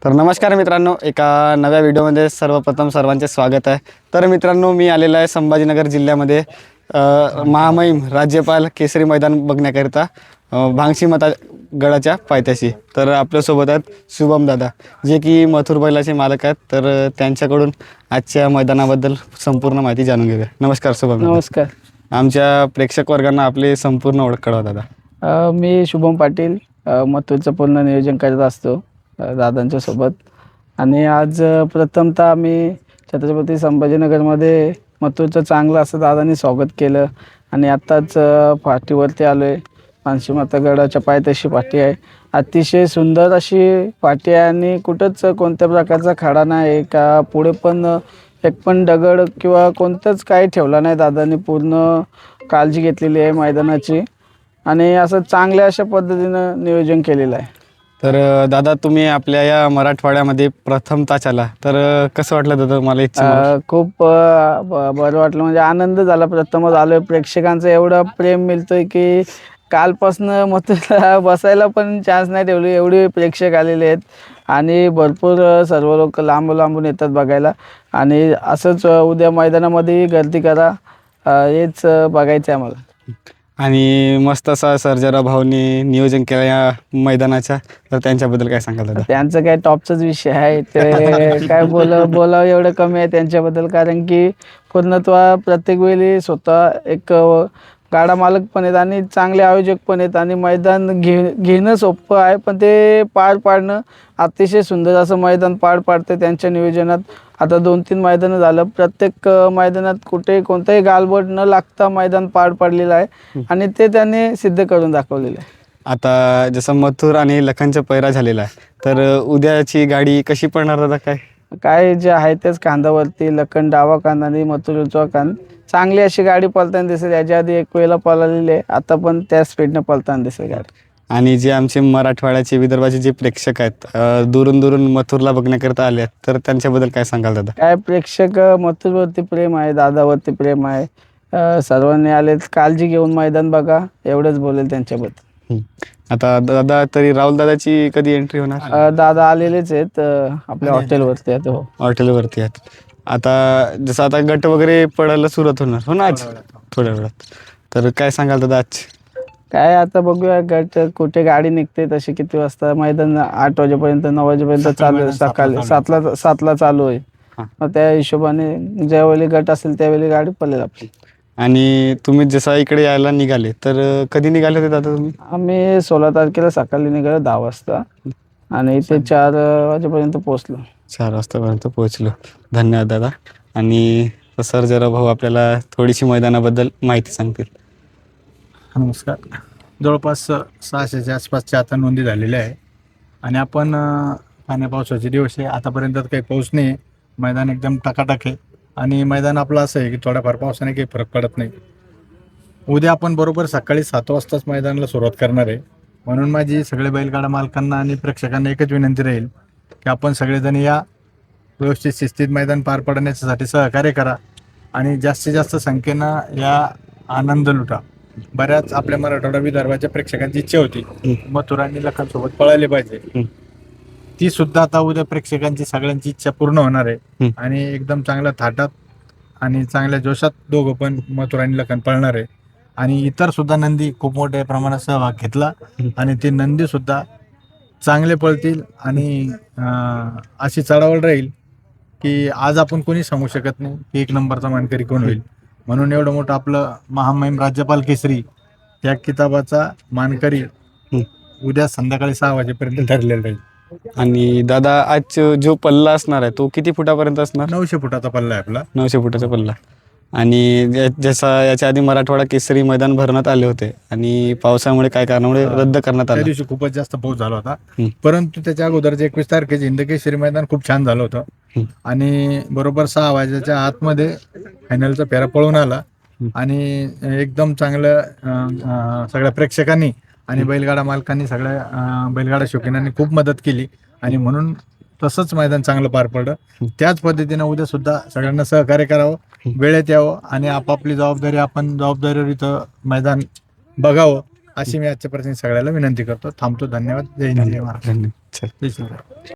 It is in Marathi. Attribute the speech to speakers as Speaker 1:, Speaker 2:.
Speaker 1: तर नमस्कार मित्रांनो, एका नव्या व्हिडिओमध्ये सर्वप्रथम सर्वांचे स्वागत आहे. तर मित्रांनो, मी आलेलो आहे संभाजीनगर जिल्ह्यामध्ये महामहिम राज्यपाल केसरी मैदान बघण्याकरिता भांगशी माता गडाच्या पायथ्याशी. तर आपल्यासोबत आहेत शुभम दादा, जे की मथुर बैलाचे मालक आहेत. तर त्यांच्याकडून आजच्या मैदानाबद्दल संपूर्ण माहिती जाणून घेऊया. नमस्कार शुभम दादा.
Speaker 2: नमस्कार.
Speaker 1: आमच्या प्रेक्षक वर्गांना आपली संपूर्ण ओळख कळवा दादा.
Speaker 2: मी शुभम पाटील, मथुरचं पूर्ण नियोजन करत असतो दादांच्या सोबत. आणि आज प्रथमतः आम्ही छत्रपती संभाजीनगरमध्ये मथुरचं चांगलं असं दादांनी स्वागत केलं. आणि आत्ताच पाठीवरती आलो आहे. भांगशी माता गडाच्या पायथ्याशी पाठी आहे. अतिशय सुंदर अशी पाठी आहे आणि कुठंच कोणत्या प्रकारचा खडा नाही का, पुढे पण एक पण दगड किंवा कोणतंच काही ठेवला नाही. दादांनी पूर्ण काळजी घेतलेली आहे मैदानाची आणि असं चांगल्या अशा पद्धतीनं नियोजन केलेलं आहे.
Speaker 1: तर दादा, तुम्ही आपल्या या मराठवाड्यामध्ये प्रथमतः आला, तर कसं वाटलं दादा मला?
Speaker 2: खूप बरं वाटलं, म्हणजे आनंद झाला. प्रथमच आलोय, प्रेक्षकांचं एवढं प्रेम मिळतंय की कालपासनं मथुरला बसायला पण चान्स नाही ठेवली, एवढे प्रेक्षक आलेले आहेत. आणि भरपूर सर्व लोक लांब लांबून येतात बघायला. आणि असंच उद्या मैदानामध्ये गर्दी करा, हेच बघायचं आहे आम्हाला.
Speaker 1: आणि मस्त असा सर्जाराव भाऊनी नियोजन केलं या मैदानाच्या, तर त्यांच्याबद्दल काय सांगाल दादा?
Speaker 2: त्यांचं काय टॉपचाच विषय आहे, ते काय बोलावं एवढं कमी आहे त्यांच्याबद्दल. कारण की पूर्णत्व प्रत्येक वेळी स्वतः एक गाडा मालक पण आहेत आणि चांगले आयोजक पण आहेत. आणि मैदान घेणं सोपं आहे, पण ते पार पाडणं अतिशय सुंदर असं मैदान पार पाडते त्यांच्या नियोजनात. आता 2-3 मैदानं झालं, प्रत्येक मैदानात कुठे कोणताही गालबोट न लागता मैदान पार पाडलेलं आहे आणि ते त्यांनी सिद्ध करून दाखवलेलं आहे.
Speaker 1: आता जसं मथुर आणि लखनचा पैरा झालेला आहे, तर उद्याची गाडी कशी पडणार दादा?
Speaker 2: काय जे आहे तेच कांदावरती, लखन डावा कांदा आणि मथुर उजवा कांद. चांगली अशी गाडी पळताना दिसेल. याच्या आधी एक वेळेला पळालेली आहे, आता पण त्या स्पीडनं पळताना दिसेल गाडी.
Speaker 1: आणि जे आमचे मराठवाड्याचे विदर्भाचे जे प्रेक्षक आहेत, दुरून दुरून मथुरला बघण्याकरता आले आहेत, तर त्यांच्याबद्दल काय सांगाल दादा?
Speaker 2: काय प्रेक्षक मथुरवरती प्रेम आहे, दादावरती प्रेम आहे. सर्वांनी आले, काळजी घेऊन मैदान बघा, एवढंच बोलेल त्यांच्याबद्दल.
Speaker 1: आता दादा, तरी राहुल दादाची कधी एंट्री होणार?
Speaker 2: दादा आलेलेच आहेत, आपल्या हॉटेलवरती आहेत. हो,
Speaker 1: हॉटेलवरती आहेत. आता जसं आता गट वगैरे पडायला सुरुवात होणार हो ना आज थोड्या वेळात, तर काय सांगाल दादा आज?
Speaker 2: काय आता बघूया गट कुठे गाडी निघते तशी. किती वाजता मैदान? 8 वाजेपर्यंत 9 वाजेपर्यंत चालू आहे. सकाळी 7ला चालू आहे. मग त्या हिशोबाने ज्यावेळी गट असेल त्यावेळी गाडी पळेल आपली.
Speaker 1: आणि तुम्ही जसं इकडे यायला निघाले, तर कधी निघाले होते दादा तुम्ही?
Speaker 2: आम्ही 16 तारखेला सकाळी निघालो 10 वाजता आणि इथे 4 वाजेपर्यंत पोहोचलो.
Speaker 1: 4 वाजतापर्यंत पोहोचलो. धन्यवाद दादा. आणि सर, जरा भाऊ आपल्याला थोडीशी मैदानाबद्दल माहिती सांगतील?
Speaker 3: नमस्कार. जवळपास 600च्या आसपासच्या आता नोंदी झालेल्या आहे. आणि आपण पाण्या पावसाचे दिवस आहे, आतापर्यंत काही पाऊस नाही आहे. मैदान एकदम टकाटक आहे. आणि मैदान आपलं असं आहे की थोड्याफार पावसाने काही फरक पडत नाही. उद्या आपण बरोबर सकाळी 7 वाजताच मैदानाला सुरुवात करणार आहे. म्हणून माझी सगळे बैलगाडा मालकांना आणि प्रेक्षकांना एकच विनंती राहील की आपण सगळेजण या व्यवस्थित शिस्तीत मैदान पार पाडण्यासाठी सहकार्य करा आणि जास्तीत जास्त संख्येनं या आनंद लुटा. बऱ्याच आपल्या मराठवाडा विदर्भाच्या प्रेक्षकांची इच्छा होती मथुर आणि लखनसोबत पळायला पाहिजे. ती सुद्धा आता उद्या प्रेक्षकांची सगळ्यांची इच्छा पूर्ण होणार आहे. आणि एकदम चांगल्या थाटात आणि चांगल्या जोशात दोघं पण मथुर आणि लखन पळणार आहे. आणि इतर सुद्धा नंदी खूप मोठ्या प्रमाणात सहभाग घेतला आणि ते नंदी सुद्धा चांगले पळतील. आणि अशी चढावळ राहील की आज आपण कोणी सांगू शकत नाही की 1 नंबरचा मानकरी कोण होईल. म्हणून एवढं मोठं आपलं महामहिम राज्यपाल केसरी या किताबाचा मानकरी उद्या संध्याकाळी 6 वाजेपर्यंत ठरलेला राहील.
Speaker 1: आणि दादा, आज जो पल्ला असणार आहे तो किती फुटापर्यंत असणार?
Speaker 3: 900 फुटाचा पल्ला आहे आपला.
Speaker 1: 900 फुटाचा पल्ला. आणि जसा याच्या आधी मराठवाडा केसरी मैदान भरण्यात आले होते आणि पावसामुळे काय कारणामुळे रद्द करण्यात
Speaker 3: त्या
Speaker 1: आलं.
Speaker 3: दिवशी खूपच जास्त पाऊस झाला होता. परंतु त्याच्या अगोदरचे 21 तारखेचे हिंदकेसरी मैदान खूप छान झालं होतं. आणि बरोबर 6 वाजेच्या आतमध्ये फायनलचा फेरा पळून आला. आणि एकदम चांगलं सगळ्या प्रेक्षकांनी आणि बैलगाडा मालकांनी, सगळ्या बैलगाडा शौकीनांनी खूप मदत केली. आणि म्हणून तसंच मैदान चांगलं पार पडलं. त्याच पद्धतीनं उद्या सुद्धा सगळ्यांना सहकार्य करावं, वेळेत यावं आणि आपापली जबाबदारीवर इथं मैदान बघावं, अशी मी आजच्या प्रश्न सगळ्याला विनंती करतो. थांबतो. धन्यवाद. जय हिंद, जय महाराष्ट्र.
Speaker 1: धन्यवाद.
Speaker 3: जय श्रीराम.